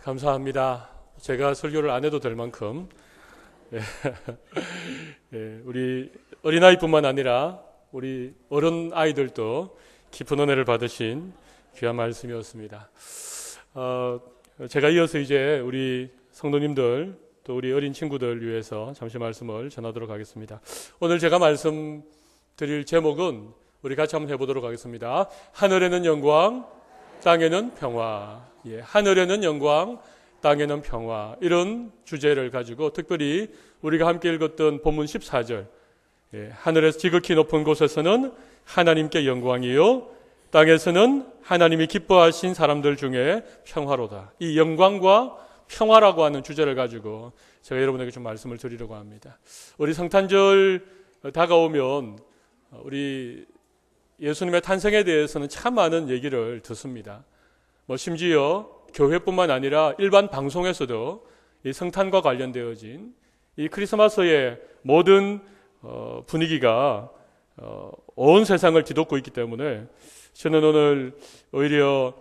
감사합니다. 제가 설교를 안 해도 될 만큼 우리 어린아이뿐만 아니라 우리 어른 아이들도 깊은 은혜를 받으신 귀한 말씀이었습니다. 제가 이어서 이제 우리 성도님들 또 우리 어린 친구들 위해서 잠시 말씀을 전하도록 하겠습니다. 오늘 제가 말씀드릴 제목은 우리 같이 한번 해보도록 하겠습니다. 하늘에는 영광, 땅에는 평화. 하늘에는 영광, 땅에는 평화. 이런 주제를 가지고 특별히 우리가 함께 읽었던 본문 14절. 하늘에서 지극히 높은 곳에서는 하나님께 영광이요, 땅에서는 하나님이 기뻐하신 사람들 중에 평화로다. 이 영광과 평화라고 하는 주제를 가지고 제가 여러분에게 좀 말씀을 드리려고 합니다. 우리 성탄절 다가오면 우리 예수님의 탄생에 대해서는 참 많은 얘기를 듣습니다. 심지어 교회뿐만 아니라 일반 방송에서도 이 성탄과 관련되어진 이 크리스마스의 모든 분위기가 온 세상을 뒤덮고 있기 때문에 저는 오늘 오히려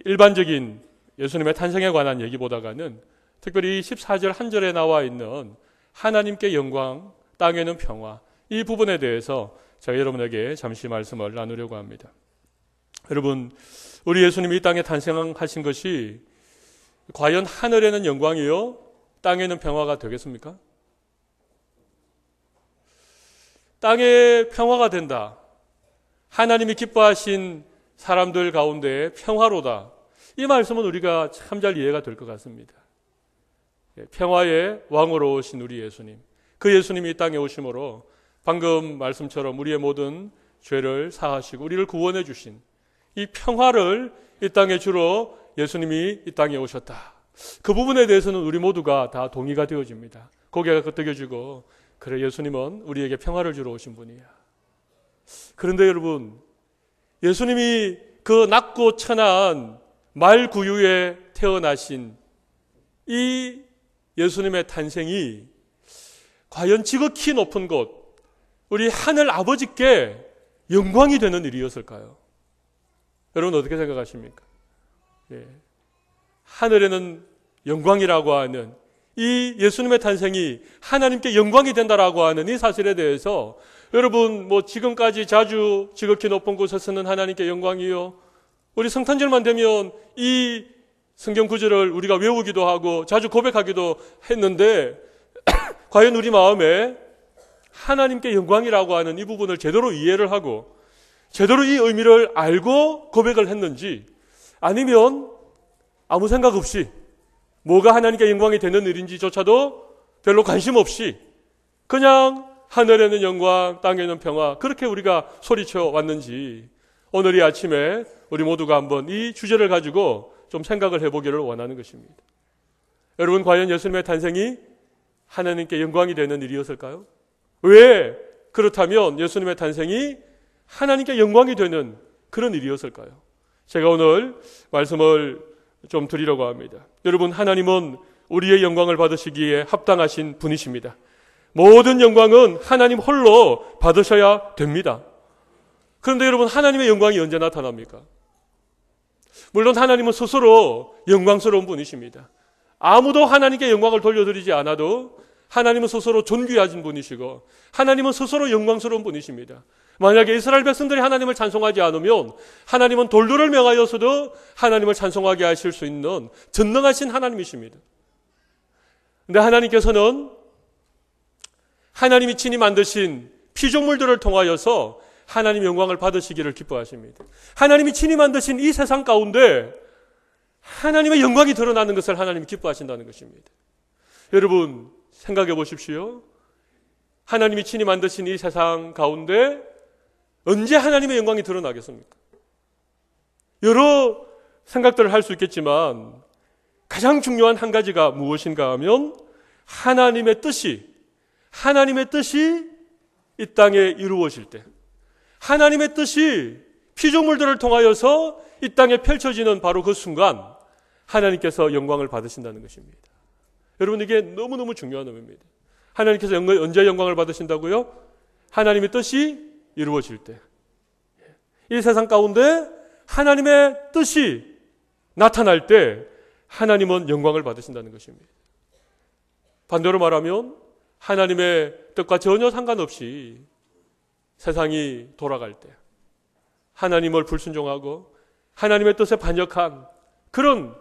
일반적인 예수님의 탄생에 관한 얘기보다는 특별히 14절 한 절에 나와 있는 하나님께 영광, 땅에는 평화, 이 부분에 대해서 제가 여러분에게 잠시 말씀을 나누려고 합니다. 여러분, 우리 예수님이 이 땅에 탄생하신 것이 과연 하늘에는 영광이요, 땅에는 평화가 되겠습니까? 땅에 평화가 된다. 하나님이 기뻐하신 사람들 가운데 평화로다. 이 말씀은 우리가 참 잘 이해가 될 것 같습니다. 평화의 왕으로 오신 우리 예수님, 그 예수님이 이 땅에 오심으로 방금 말씀처럼 우리의 모든 죄를 사하시고 우리를 구원해 주신 이 평화를 이 땅에 주러 예수님이 이 땅에 오셨다. 그 부분에 대해서는 우리 모두가 다 동의가 되어집니다. 고개가 끄덕여지고, 그래, 예수님은 우리에게 평화를 주러 오신 분이야. 그런데 여러분, 예수님이 그 낮고 천한 말구유에 태어나신 이 예수님의 탄생이 과연 지극히 높은 곳, 우리 하늘 아버지께 영광이 되는 일이었을까요? 여러분 어떻게 생각하십니까? 하늘에는 영광이라고 하는 이 예수님의 탄생이 하나님께 영광이 된다라고 하는 이 사실에 대해서 여러분 지금까지 자주 지극히 높은 곳에서는 하나님께 영광이요, 우리 성탄절만 되면 이 성경 구절을 우리가 외우기도 하고 자주 고백하기도 했는데 과연 우리 마음에 하나님께 영광이라고 하는 이 부분을 제대로 이해를 하고 제대로 이 의미를 알고 고백을 했는지, 아니면 아무 생각 없이 뭐가 하나님께 영광이 되는 일인지조차도 별로 관심 없이 그냥 하늘에는 영광, 땅에는 평화, 그렇게 우리가 소리쳐 왔는지, 오늘 이 아침에 우리 모두가 한번 이 주제를 가지고 좀 생각을 해보기를 원하는 것입니다. 여러분, 과연 예수님의 탄생이 하나님께 영광이 되는 일이었을까요? 왜 그렇다면 예수님의 탄생이 하나님께 영광이 되는 그런 일이었을까요? 제가 오늘 말씀을 좀 드리려고 합니다. 여러분, 하나님은 우리의 영광을 받으시기에 합당하신 분이십니다. 모든 영광은 하나님 홀로 받으셔야 됩니다. 그런데 여러분, 하나님의 영광이 언제 나타납니까? 물론 하나님은 스스로 영광스러운 분이십니다. 아무도 하나님께 영광을 돌려드리지 않아도 하나님은 스스로 존귀하신 분이시고 하나님은 스스로 영광스러운 분이십니다. 만약에 이스라엘 백성들이 하나님을 찬송하지 않으면 하나님은 돌들을 명하여서도 하나님을 찬송하게 하실 수 있는 전능하신 하나님이십니다. 그런데 하나님께서는 하나님이 친히 만드신 피조물들을 통하여서 하나님 영광을 받으시기를 기뻐하십니다. 하나님이 친히 만드신 이 세상 가운데 하나님의 영광이 드러나는 것을 하나님이 기뻐하신다는 것입니다. 여러분, 생각해 보십시오. 하나님이 친히 만드신 이 세상 가운데 언제 하나님의 영광이 드러나겠습니까? 여러 생각들을 할 수 있겠지만 가장 중요한 한 가지가 무엇인가 하면 하나님의 뜻이 이 땅에 이루어질 때, 하나님의 뜻이 피조물들을 통하여서 이 땅에 펼쳐지는 바로 그 순간 하나님께서 영광을 받으신다는 것입니다. 여러분, 이게 너무너무 중요한 의미입니다. 하나님께서 언제 영광을 받으신다고요? 하나님의 뜻이 이루어질 때, 이 세상 가운데 하나님의 뜻이 나타날 때 하나님은 영광을 받으신다는 것입니다. 반대로 말하면 하나님의 뜻과 전혀 상관없이 세상이 돌아갈 때 하나님을 불순종하고 하나님의 뜻에 반역한 그런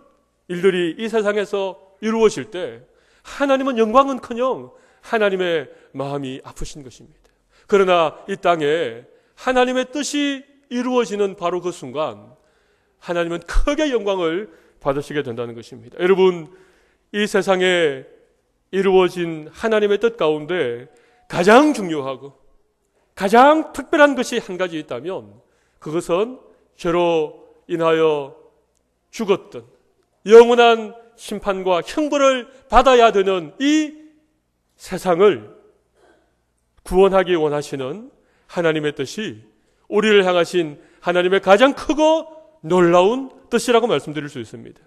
일들이 이 세상에서 이루어질 때 하나님은 영광은커녕 하나님의 마음이 아프신 것입니다. 그러나 이 땅에 하나님의 뜻이 이루어지는 바로 그 순간 하나님은 크게 영광을 받으시게 된다는 것입니다. 여러분, 이 세상에 이루어진 하나님의 뜻 가운데 가장 중요하고 가장 특별한 것이 한 가지 있다면 그것은 죄로 인하여 죽었던 영원한 심판과 형벌을 받아야 되는 이 세상을 구원하기 원하시는 하나님의 뜻이 우리를 향하신 하나님의 가장 크고 놀라운 뜻이라고 말씀드릴 수 있습니다.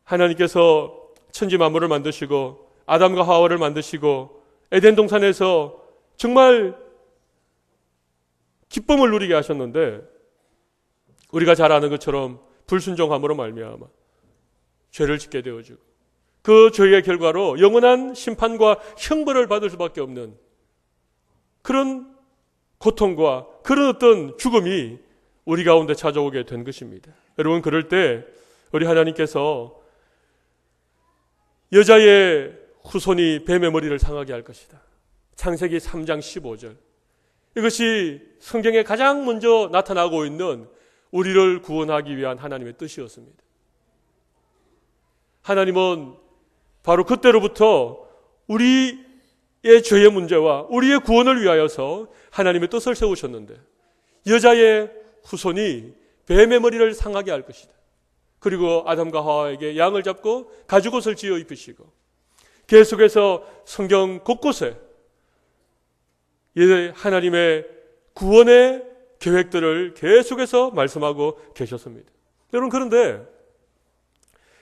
하나님께서 천지 만물을 만드시고 아담과 하와를 만드시고 에덴 동산에서 정말 기쁨을 누리게 하셨는데 우리가 잘 아는 것처럼 불순종함으로 말미암아 죄를 짓게 되어지고 그 죄의 결과로 영원한 심판과 형벌을 받을 수밖에 없는 그런 고통과 그런 어떤 죽음이 우리 가운데 찾아오게 된 것입니다. 여러분, 그럴 때 우리 하나님께서 여자의 후손이 뱀의 머리를 상하게 할 것이다. 창세기 3장 15절. 이것이 성경에 가장 먼저 나타나고 있는 우리를 구원하기 위한 하나님의 뜻이었습니다. 하나님은 바로 그때로부터 우리의 죄의 문제와 우리의 구원을 위하여서 하나님의 뜻을 세우셨는데 여자의 후손이 뱀의 머리를 상하게 할 것이다. 그리고 아담과 하와에게 양을 잡고 가죽옷을 지어 입히시고 계속해서 성경 곳곳에 하나님의 구원의 계획들을 계속해서 말씀하고 계셨습니다. 여러분, 그런데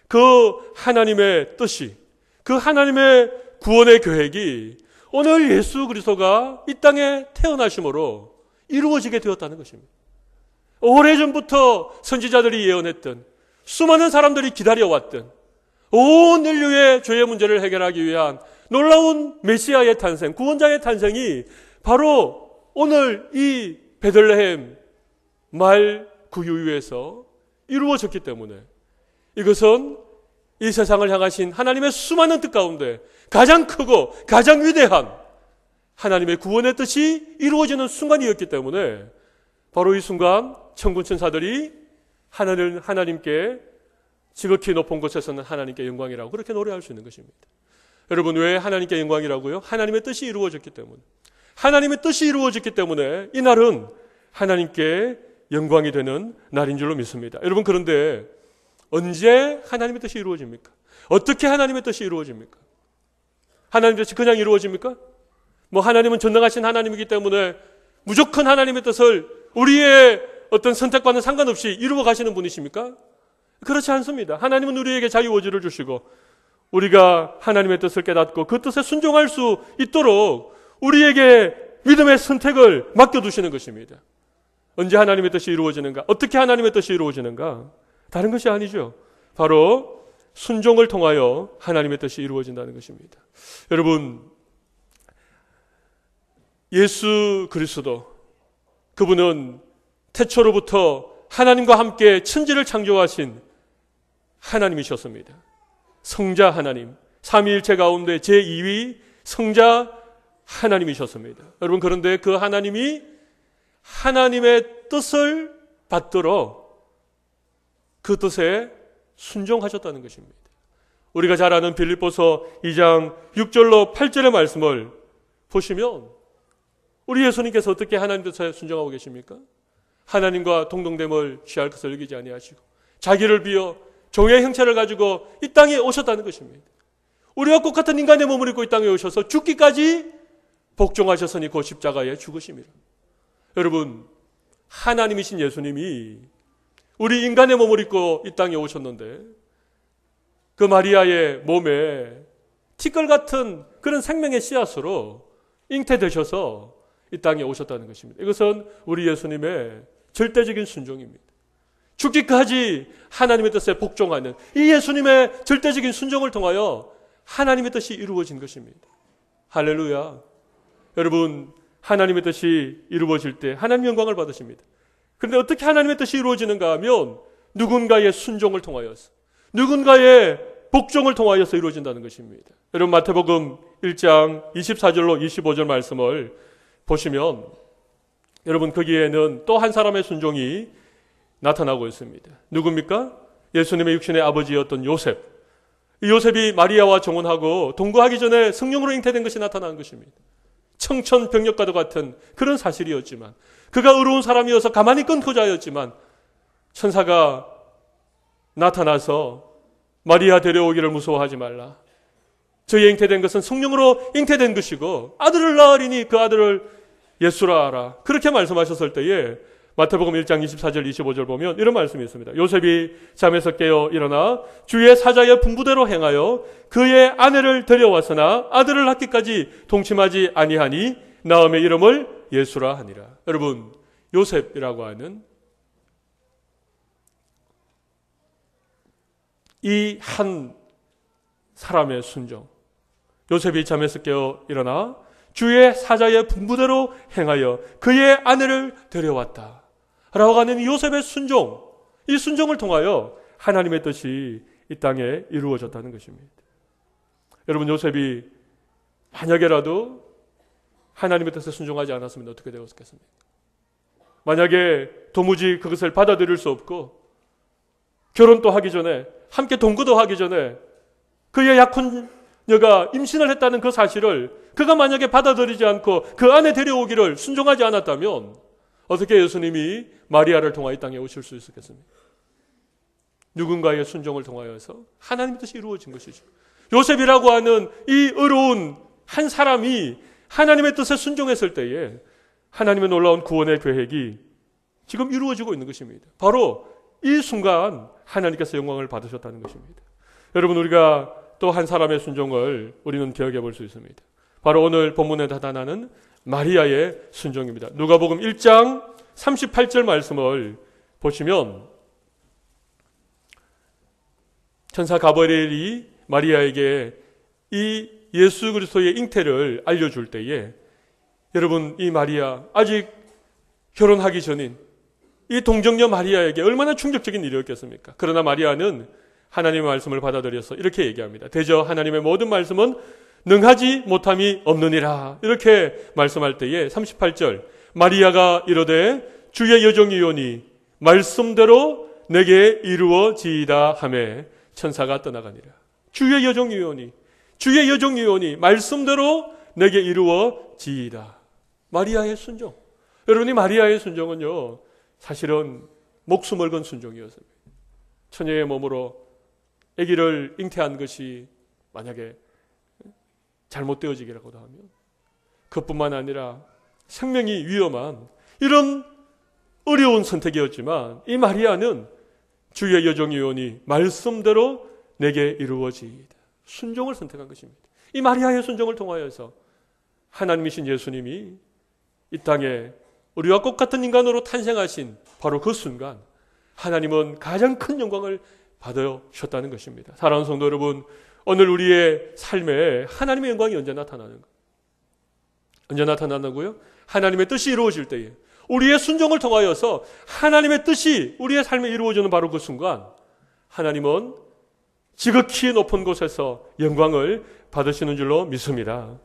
그 하나님의 뜻이, 그 하나님의 구원의 계획이 오늘 예수 그리스도가 이 땅에 태어나심으로 이루어지게 되었다는 것입니다. 오래전부터 선지자들이 예언했던, 수많은 사람들이 기다려왔던 온 인류의 죄의 문제를 해결하기 위한 놀라운 메시아의 탄생, 구원자의 탄생이 바로 오늘 이 베들레헴 말 구유에서 이루어졌기 때문에 이것은 이 세상을 향하신 하나님의 수많은 뜻 가운데 가장 크고 가장 위대한 하나님의 구원의 뜻이 이루어지는 순간이었기 때문에 바로 이 순간 천군 천사들이 하나님께 지극히 높은 곳에서는 하나님께 영광이라고 그렇게 노래할 수 있는 것입니다. 여러분, 왜 하나님께 영광이라고요? 하나님의 뜻이 이루어졌기 때문에. 하나님의 뜻이 이루어졌기 때문에 이 날은 하나님께 영광이 되는 날인 줄로 믿습니다. 여러분, 그런데 언제 하나님의 뜻이 이루어집니까? 어떻게 하나님의 뜻이 이루어집니까? 하나님의 뜻이 그냥 이루어집니까? 하나님은 전능하신 하나님이기 때문에 무조건 하나님의 뜻을 우리의 어떤 선택과는 상관없이 이루어 가시는 분이십니까? 그렇지 않습니다. 하나님은 우리에게 자유의지를 주시고 우리가 하나님의 뜻을 깨닫고 그 뜻에 순종할 수 있도록 우리에게 믿음의 선택을 맡겨두시는 것입니다. 언제 하나님의 뜻이 이루어지는가? 어떻게 하나님의 뜻이 이루어지는가? 다른 것이 아니죠. 바로 순종을 통하여 하나님의 뜻이 이루어진다는 것입니다. 여러분, 예수 그리스도, 그분은 태초로부터 하나님과 함께 천지를 창조하신 하나님이셨습니다. 성자 하나님, 삼위일체 가운데 제2위 성자 하나님이셨습니다. 여러분, 그런데 그 하나님이 하나님의 뜻을 받들어 그 뜻에 순종하셨다는 것입니다. 우리가 잘 아는 빌립보서 2장 6절로 8절의 말씀을 보시면 우리 예수님께서 어떻게 하나님 뜻에 순종하고 계십니까? 하나님과 동등됨을 취할 것을 여기지 아니하시고 자기를 비어 종의 형체를 가지고 이 땅에 오셨다는 것입니다. 우리와 똑같은 인간의 몸을 입고 이 땅에 오셔서 죽기까지 복종하셨으니 그 십자가에 죽으심이라. 여러분, 하나님이신 예수님이 우리 인간의 몸을 입고 이 땅에 오셨는데 그 마리아의 몸에 티끌 같은 그런 생명의 씨앗으로 잉태되셔서 이 땅에 오셨다는 것입니다. 이것은 우리 예수님의 절대적인 순종입니다. 죽기까지 하나님의 뜻에 복종하는 이 예수님의 절대적인 순종을 통하여 하나님의 뜻이 이루어진 것입니다. 할렐루야. 여러분, 하나님의 뜻이 이루어질 때 하나님 영광을 받으십니다. 그런데 어떻게 하나님의 뜻이 이루어지는가 하면 누군가의 순종을 통하여서, 누군가의 복종을 통하여서 이루어진다는 것입니다. 여러분, 마태복음 1장 24절로 25절 말씀을 보시면 여러분, 거기에는 또 한 사람의 순종이 나타나고 있습니다. 누굽니까? 예수님의 육신의 아버지였던 요셉. 이 요셉이 마리아와 정혼하고 동거하기 전에 성령으로 잉태된 것이 나타난 것입니다. 청천벽력과도 같은 그런 사실이었지만, 그가 의로운 사람이어서 가만히 끊고 자였지만 천사가 나타나서 마리아 데려오기를 무서워하지 말라. 저희 잉태된 것은 성령으로 잉태된 것이고 아들을 낳으리니 그 아들을 예수라 하라. 그렇게 말씀하셨을 때에 마태복음 1장 24절 25절 보면 이런 말씀이 있습니다. 요셉이 잠에서 깨어 일어나 주의 사자의 분부대로 행하여 그의 아내를 데려왔으나 아들을 낳기까지 동침하지 아니하니 나음의 이름을 예수라 하니라. 여러분, 요셉이라고 하는 이 한 사람의 순종, 요셉이 잠에서 깨어 일어나 주의 사자의 분부대로 행하여 그의 아내를 데려왔다 라고 하는 이 요셉의 순종, 이 순종을 통하여 하나님의 뜻이 이 땅에 이루어졌다는 것입니다. 여러분, 요셉이 만약에라도 하나님의 뜻에 순종하지 않았으면 어떻게 되었겠습니까? 만약에 도무지 그것을 받아들일 수 없고 결혼도 하기 전에, 함께 동거도 하기 전에 그의 약혼녀가 임신을 했다는 그 사실을 그가 만약에 받아들이지 않고 그 아내 데려오기를 순종하지 않았다면 어떻게 예수님이 마리아를 통하여 이 땅에 오실 수 있었겠습니까? 누군가의 순종을 통하여서 하나님의 뜻이 이루어진 것이죠. 요셉이라고 하는 이 의로운 한 사람이 하나님의 뜻에 순종했을 때에 하나님의 놀라운 구원의 계획이 지금 이루어지고 있는 것입니다. 바로 이 순간 하나님께서 영광을 받으셨다는 것입니다. 여러분, 우리가 또 한 사람의 순종을 우리는 기억해 볼 수 있습니다. 바로 오늘 본문에 나타나는 마리아의 순종입니다. 누가복음 1장 38절 말씀을 보시면 천사 가브리엘이 마리아에게 이 예수 그리스도의 잉태를 알려줄 때에 여러분, 이 마리아, 아직 결혼하기 전인 이 동정녀 마리아에게 얼마나 충격적인 일이었겠습니까? 그러나 마리아는 하나님의 말씀을 받아들여서 이렇게 얘기합니다. 대저 하나님의 모든 말씀은 능하지 못함이 없느니라. 이렇게 말씀할 때에 38절 마리아가 이르되 주의 여종이오니 말씀대로 내게 이루어지이다 하매 천사가 떠나가니라. 주의 여종이오니, 주의 여종이오니 말씀대로 내게 이루어지이다. 마리아의 순종. 여러분이 마리아의 순종은요, 사실은 목숨을 건 순종이었습니다. 처녀의 몸으로 아기를 잉태한 것이 만약에 잘못되어지기라고도 하면 그뿐만 아니라 생명이 위험한 이런 어려운 선택이었지만 이 마리아는 주의 여종이오니 말씀대로 내게 이루어지이다. 순종을 선택한 것입니다. 이 마리아의 순종을 통하여서 하나님이신 예수님이 이 땅에 우리와 똑같은 인간으로 탄생하신 바로 그 순간 하나님은 가장 큰 영광을 받으셨다는 것입니다. 사랑하는 성도 여러분, 오늘 우리의 삶에 하나님의 영광이 언제 나타나는가? 언제 나타나는고요? 하나님의 뜻이 이루어질 때에 우리의 순종을 통하여서 하나님의 뜻이 우리의 삶에 이루어지는 바로 그 순간 하나님은 지극히 높은 곳에서 영광을 받으시는 줄로 믿습니다.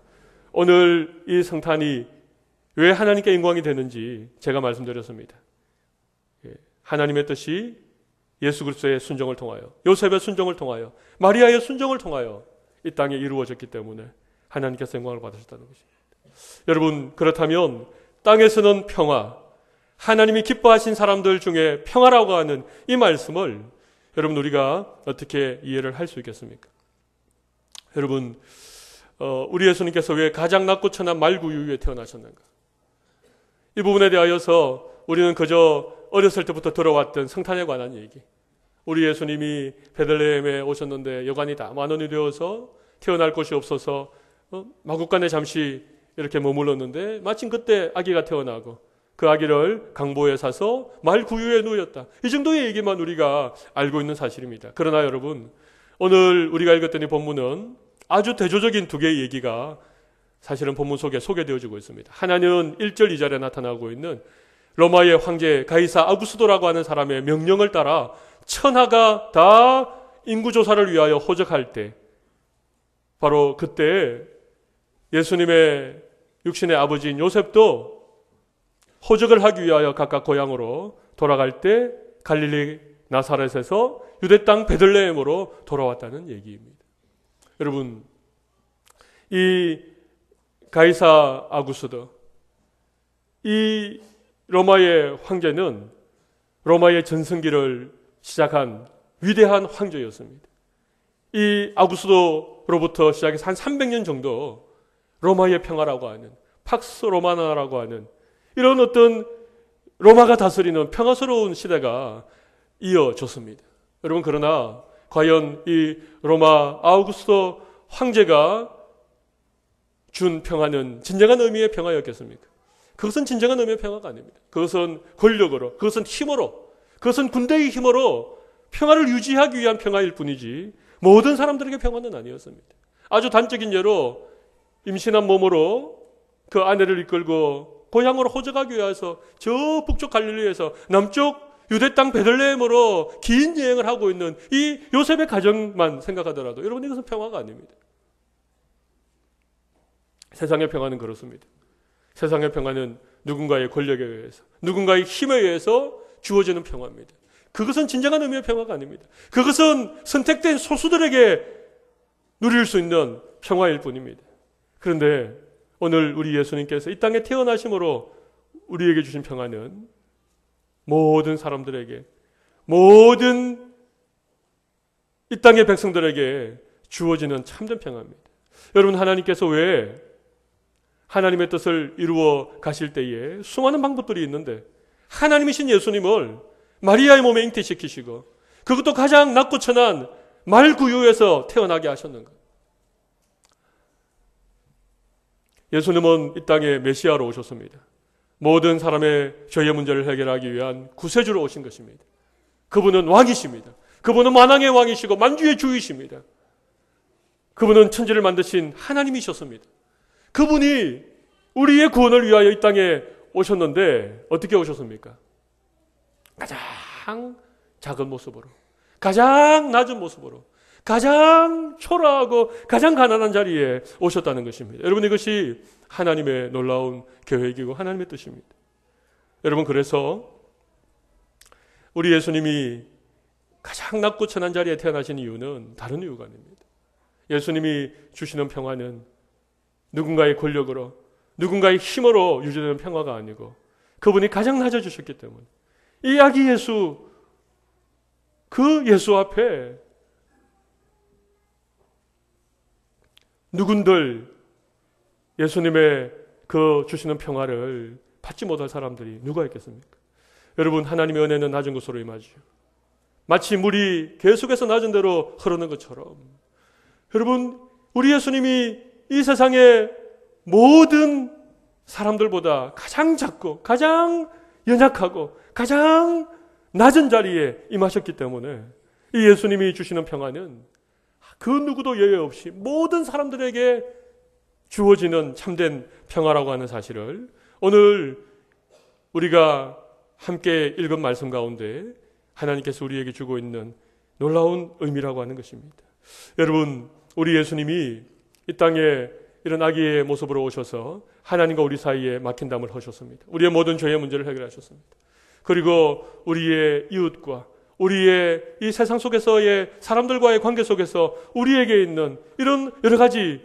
오늘 이 성탄이 왜 하나님께 영광이 되는지 제가 말씀드렸습니다. 하나님의 뜻이 예수 그리스도의 순종을 통하여, 요셉의 순종을 통하여, 마리아의 순종을 통하여 이 땅에 이루어졌기 때문에 하나님께서 영광을 받으셨다는 것입니다. 여러분, 그렇다면 땅에서는 평화, 하나님이 기뻐하신 사람들 중에 평화라고 하는 이 말씀을 여러분 우리가 어떻게 이해를 할 수 있겠습니까? 여러분, 우리 예수님께서 왜 가장 낮고 천한 말구유에 태어나셨는가? 이 부분에 대하여서 우리는 그저 어렸을 때부터 들어왔던 성탄에 관한 얘기. 우리 예수님이 베들레헴에 오셨는데 여관이 다 만원이 되어서 태어날 곳이 없어서 마구간에 잠시 이렇게 머물렀는데 마침 그때 아기가 태어나고 그 아기를 강보에 사서 말 구유에 누였다. 이 정도의 얘기만 우리가 알고 있는 사실입니다. 그러나 여러분, 오늘 우리가 읽었던 이 본문은 아주 대조적인 두 개의 얘기가 사실은 본문 속에 소개되어지고 있습니다. 하나는 1절 2절에 나타나고 있는 로마의 황제 가이사 아구스도라고 하는 사람의 명령을 따라 천하가 다 인구조사를 위하여 호적할 때, 바로 그때 예수님의 육신의 아버지인 요셉도 호적을 하기 위하여 각각 고향으로 돌아갈 때 갈릴리 나사렛에서 유대 땅 베들레헴으로 돌아왔다는 얘기입니다. 여러분, 이 가이사 아구스도, 이 로마의 황제는 로마의 전성기를 시작한 위대한 황제였습니다. 이 아구스도로부터 시작해서 한 300년 정도 로마의 평화라고 하는, 팍스 로마나라고 하는 이런 어떤 로마가 다스리는 평화스러운 시대가 이어졌습니다. 여러분, 그러나 과연 이 로마 아우구스도 황제가 준 평화는 진정한 의미의 평화였겠습니까? 그것은 진정한 의미의 평화가 아닙니다. 그것은 권력으로, 그것은 힘으로, 그것은 군대의 힘으로 평화를 유지하기 위한 평화일 뿐이지 모든 사람들에게 평화는 아니었습니다. 아주 단적인 예로 임신한 몸으로 그 아내를 이끌고 고향으로 호적하기 위해서 저 북쪽 갈릴리에서 남쪽 유대 땅 베들레헴으로 긴 여행을 하고 있는 이 요셉의 가정만 생각하더라도 여러분, 이것은 평화가 아닙니다. 세상의 평화는 그렇습니다. 세상의 평화는 누군가의 권력에 의해서, 누군가의 힘에 의해서 주어지는 평화입니다. 그것은 진정한 의미의 평화가 아닙니다. 그것은 선택된 소수들에게 누릴 수 있는 평화일 뿐입니다. 그런데 오늘 우리 예수님께서 이 땅에 태어나심으로 우리에게 주신 평화는 모든 사람들에게, 모든 이 땅의 백성들에게 주어지는 참된 평화입니다. 여러분, 하나님께서 왜 하나님의 뜻을 이루어 가실 때에 수많은 방법들이 있는데 하나님이신 예수님을 마리아의 몸에 잉태시키시고 그것도 가장 낮고 천한 말구유에서 태어나게 하셨는가? 예수님은 이 땅에 메시아로 오셨습니다. 모든 사람의 죄의 문제를 해결하기 위한 구세주로 오신 것입니다. 그분은 왕이십니다. 그분은 만왕의 왕이시고 만주의 주이십니다. 그분은 천지를 만드신 하나님이셨습니다. 그분이 우리의 구원을 위하여 이 땅에 오셨는데 어떻게 오셨습니까? 가장 작은 모습으로, 가장 낮은 모습으로, 가장 초라하고 가장 가난한 자리에 오셨다는 것입니다. 여러분, 이것이 하나님의 놀라운 계획이고 하나님의 뜻입니다. 여러분, 그래서 우리 예수님이 가장 낮고 천한 자리에 태어나신 이유는 다른 이유가 아닙니다. 예수님이 주시는 평화는 누군가의 권력으로, 누군가의 힘으로 유지되는 평화가 아니고 그분이 가장 낮아주셨기 때문에 이 아기 예수, 그 예수 앞에 누군들 예수님의 그 주시는 평화를 받지 못할 사람들이 누가 있겠습니까? 여러분, 하나님의 은혜는 낮은 곳으로 임하지요. 마치 물이 계속해서 낮은 대로 흐르는 것처럼 여러분, 우리 예수님이 이 세상의 모든 사람들보다 가장 작고 가장 연약하고 가장 낮은 자리에 임하셨기 때문에 이 예수님이 주시는 평화는 그 누구도 예외 없이 모든 사람들에게 주어지는 참된 평화라고 하는 사실을 오늘 우리가 함께 읽은 말씀 가운데 하나님께서 우리에게 주고 있는 놀라운 의미라고 하는 것입니다. 여러분, 우리 예수님이 이 땅에 이런 아기의 모습으로 오셔서 하나님과 우리 사이에 막힌 담을 하셨습니다. 우리의 모든 죄의 문제를 해결하셨습니다. 그리고 우리의 이웃과 우리의 이 세상 속에서의 사람들과의 관계 속에서 우리에게 있는 이런 여러 가지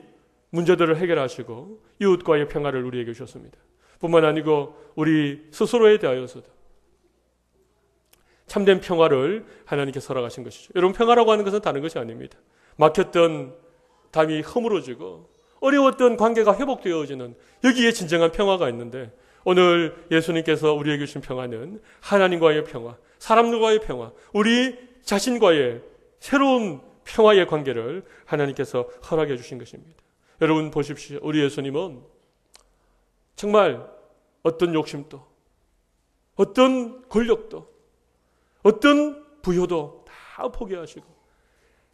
문제들을 해결하시고 이웃과의 평화를 우리에게 주셨습니다. 뿐만 아니고 우리 스스로에 대하여서도 참된 평화를 하나님께서 허락하신 것이죠. 여러분, 평화라고 하는 것은 다른 것이 아닙니다. 막혔던 담이 허물어지고 어려웠던 관계가 회복되어지는, 여기에 진정한 평화가 있는데 오늘 예수님께서 우리에게 주신 평화는 하나님과의 평화, 사람들과의 평화, 우리 자신과의 새로운 평화의 관계를 하나님께서 허락해 주신 것입니다. 여러분 보십시오. 우리 예수님은 정말 어떤 욕심도, 어떤 권력도, 어떤 부여도 다 포기하시고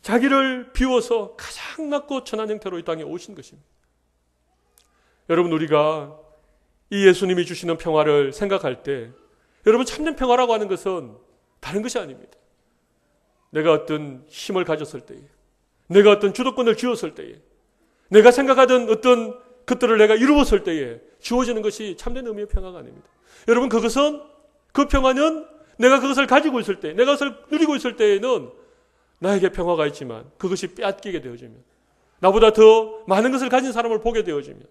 자기를 비워서 가장 낮고 천한 형태로 이 땅에 오신 것입니다. 여러분, 우리가 이 예수님이 주시는 평화를 생각할 때 여러분, 참된 평화라고 하는 것은 다른 것이 아닙니다. 내가 어떤 힘을 가졌을 때에, 내가 어떤 주도권을 쥐었을 때에, 내가 생각하던 어떤 것들을 내가 이루었을 때에 주어지는 것이 참된 의미의 평화가 아닙니다. 여러분, 그 평화는 내가 그것을 가지고 있을 때, 내가 그것을 누리고 있을 때에는 나에게 평화가 있지만 그것이 빼앗기게 되어지면, 나보다 더 많은 것을 가진 사람을 보게 되어지면,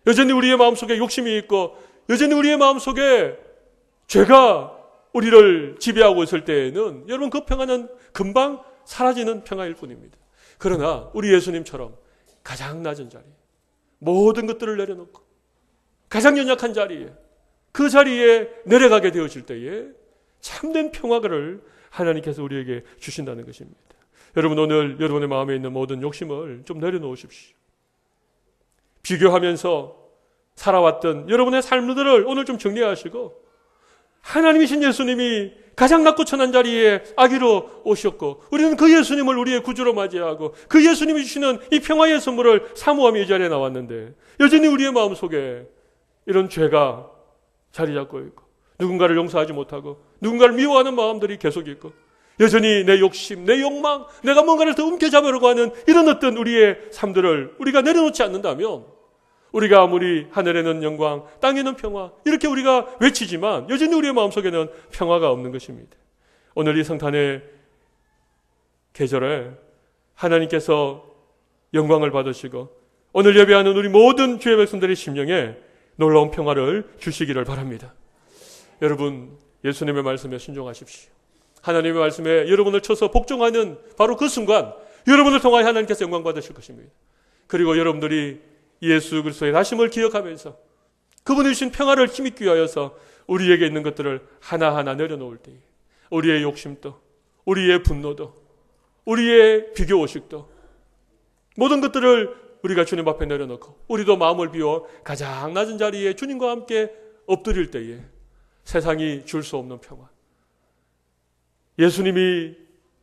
여전히 우리의 마음속에 욕심이 있고 여전히 우리의 마음속에 죄가 우리를 지배하고 있을 때에는 여러분, 그 평화는 금방 사라지는 평화일 뿐입니다. 그러나 우리 예수님처럼 가장 낮은 자리에 모든 것들을 내려놓고 가장 연약한 자리에, 그 자리에 내려가게 되어질 때에 참된 평화를 하나님께서 우리에게 주신다는 것입니다. 여러분, 오늘 여러분의 마음에 있는 모든 욕심을 좀 내려놓으십시오. 비교하면서 살아왔던 여러분의 삶들을 오늘 좀 정리하시고, 하나님이신 예수님이 가장 낮고 천한 자리에 아기로 오셨고 우리는 그 예수님을 우리의 구주로 맞이하고 그 예수님이 주시는 이 평화의 선물을 사모하며 이 자리에 나왔는데, 여전히 우리의 마음속에 이런 죄가 자리 잡고 있고 누군가를 용서하지 못하고 누군가를 미워하는 마음들이 계속 있고 여전히 내 욕심, 내 욕망, 내가 뭔가를 더 움켜잡으려고 하는 이런 어떤 우리의 삶들을 우리가 내려놓지 않는다면, 우리가 아무리 하늘에는 영광, 땅에는 평화 이렇게 우리가 외치지만 여전히 우리의 마음속에는 평화가 없는 것입니다. 오늘 이 성탄의 계절에 하나님께서 영광을 받으시고 오늘 예배하는 우리 모든 주의 백성들의 심령에 놀라운 평화를 주시기를 바랍니다. 여러분, 예수님의 말씀에 순종하십시오. 하나님의 말씀에 여러분을 쳐서 복종하는 바로 그 순간 여러분을 통하여 하나님께서 영광 받으실 것입니다. 그리고 여러분들이 예수 그리스도의 나심을 기억하면서 그분이 주신 평화를 힘입기 위하여서 우리에게 있는 것들을 하나하나 내려놓을 때에 우리의 욕심도, 우리의 분노도, 우리의 비교의식도, 모든 것들을 우리가 주님 앞에 내려놓고 우리도 마음을 비워 가장 낮은 자리에 주님과 함께 엎드릴 때에 세상이 줄 수 없는 평화, 예수님이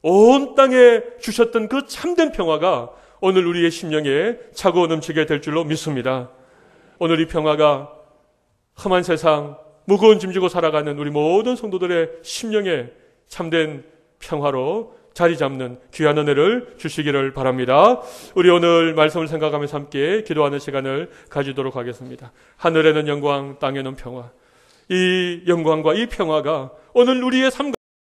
온 땅에 주셨던 그 참된 평화가 오늘 우리의 심령에 차고 넘치게 될 줄로 믿습니다. 오늘 이 평화가 험한 세상, 무거운 짐 지고 살아가는 우리 모든 성도들의 심령에 참된 평화로 자리 잡는 귀한 은혜를 주시기를 바랍니다. 우리 오늘 말씀을 생각하면서 함께 기도하는 시간을 가지도록 하겠습니다. 하늘에는 영광, 땅에는 평화. 이 영광과 이 평화가 오늘 우리의 삶